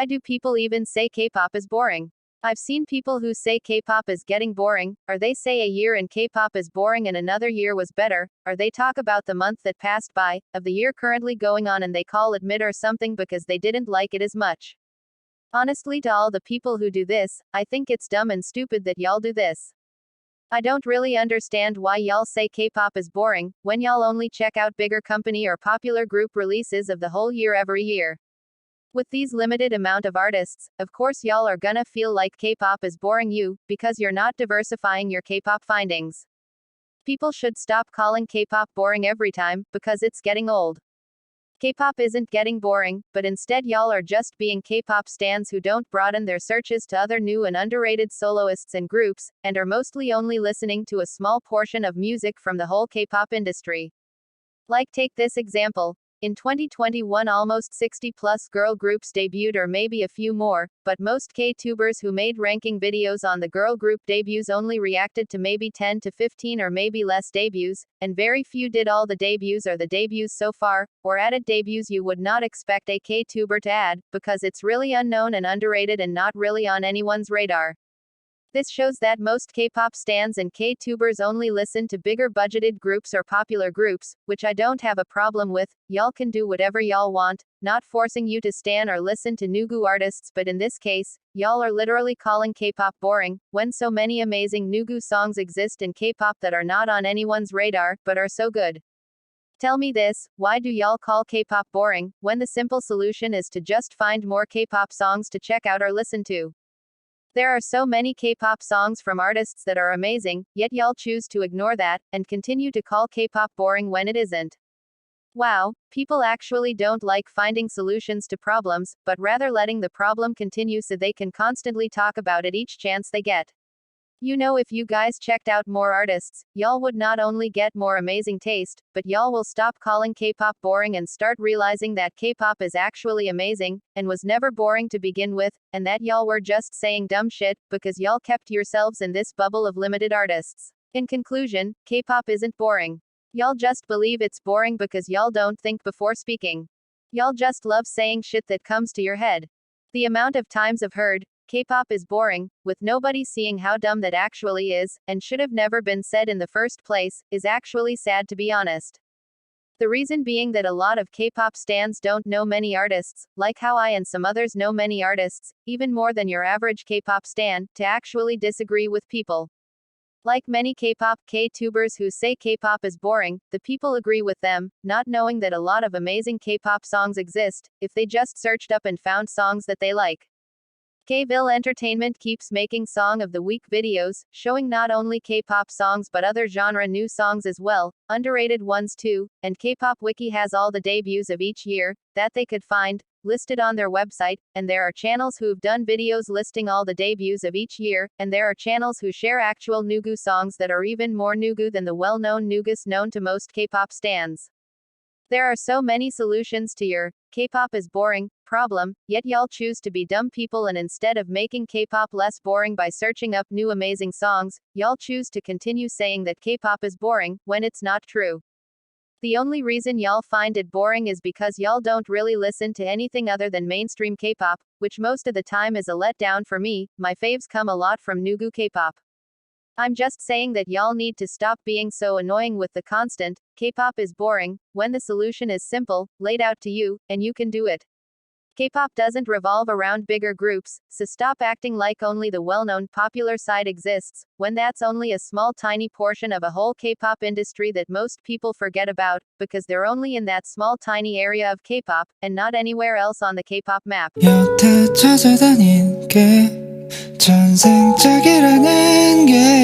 Why do people even say K-pop is boring? I've seen people who say K-pop is getting boring, or they say a year in K-pop is boring and another year was better, or they talk about the month that passed by, of the year currently going on and they call it mid or something because they didn't like it as much. Honestly, to all the people who do this, I think it's dumb and stupid that y'all do this. I don't really understand why y'all say K-pop is boring, when y'all only check out bigger company or popular group releases of the whole year every year. With these limited amount of artists, of course y'all are gonna feel like K-pop is boring you, because you're not diversifying your K-pop findings. People should stop calling K-pop boring every time, because it's getting old. K-pop isn't getting boring, but instead y'all are just being K-pop stans who don't broaden their searches to other new and underrated soloists and groups, and are mostly only listening to a small portion of music from the whole K-pop industry. Like take this example. In 2021 almost 60+ girl groups debuted or maybe a few more, but most K-tubers who made ranking videos on the girl group debuts only reacted to maybe 10 to 15 or maybe less debuts, and very few did all the debuts or the debuts so far, or added debuts you would not expect a K-tuber to add, because it's really unknown and underrated and not really on anyone's radar. This shows that most K-pop stans and K-tubers only listen to bigger budgeted groups or popular groups, which I don't have a problem with. Y'all can do whatever y'all want, not forcing you to stan or listen to Nugu artists, but in this case, y'all are literally calling K-pop boring, when so many amazing Nugu songs exist in K-pop that are not on anyone's radar, but are so good. Tell me this, why do y'all call K-pop boring, when the simple solution is to just find more K-pop songs to check out or listen to? There are so many K-pop songs from artists that are amazing, yet y'all choose to ignore that, and continue to call K-pop boring when it isn't. Wow, people actually don't like finding solutions to problems, but rather letting the problem continue so they can constantly talk about it each chance they get. You know, if you guys checked out more artists, y'all would not only get more amazing taste, but y'all will stop calling K-pop boring and start realizing that K-pop is actually amazing, and was never boring to begin with, and that y'all were just saying dumb shit, because y'all kept yourselves in this bubble of limited artists. In conclusion, K-pop isn't boring. Y'all just believe it's boring because y'all don't think before speaking. Y'all just love saying shit that comes to your head. The amount of times I've heard, K-pop is boring, with nobody seeing how dumb that actually is, and should have never been said in the first place, is actually sad to be honest. The reason being that a lot of K-pop stans don't know many artists, like how I and some others know many artists, even more than your average K-pop stan, to actually disagree with people. Like many K-pop K-tubers who say K-pop is boring, the people agree with them, not knowing that a lot of amazing K-pop songs exist, if they just searched up and found songs that they like. Kville Entertainment keeps making Song of the Week videos, showing not only K-pop songs but other genre new songs as well, underrated ones too, and K-pop Wiki has all the debuts of each year, that they could find, listed on their website, and there are channels who've done videos listing all the debuts of each year, and there are channels who share actual Nugu songs that are even more Nugu than the well-known Nugus known to most K-pop stans. There are so many solutions to your K-pop is boring problem, yet y'all choose to be dumb people, and instead of making K-pop less boring by searching up new amazing songs, y'all choose to continue saying that K-pop is boring, when it's not true. The only reason y'all find it boring is because y'all don't really listen to anything other than mainstream K-pop, which most of the time is a letdown for me. My faves come a lot from Nugu K-pop. I'm just saying that y'all need to stop being so annoying with the constant, K-pop is boring, when the solution is simple, laid out to you, and you can do it. K-pop doesn't revolve around bigger groups, so stop acting like only the well-known popular side exists, when that's only a small tiny portion of a whole K-pop industry that most people forget about, because they're only in that small tiny area of K-pop, and not anywhere else on the K-pop map. 여태 찾아다닌 게 전생짝이라는 게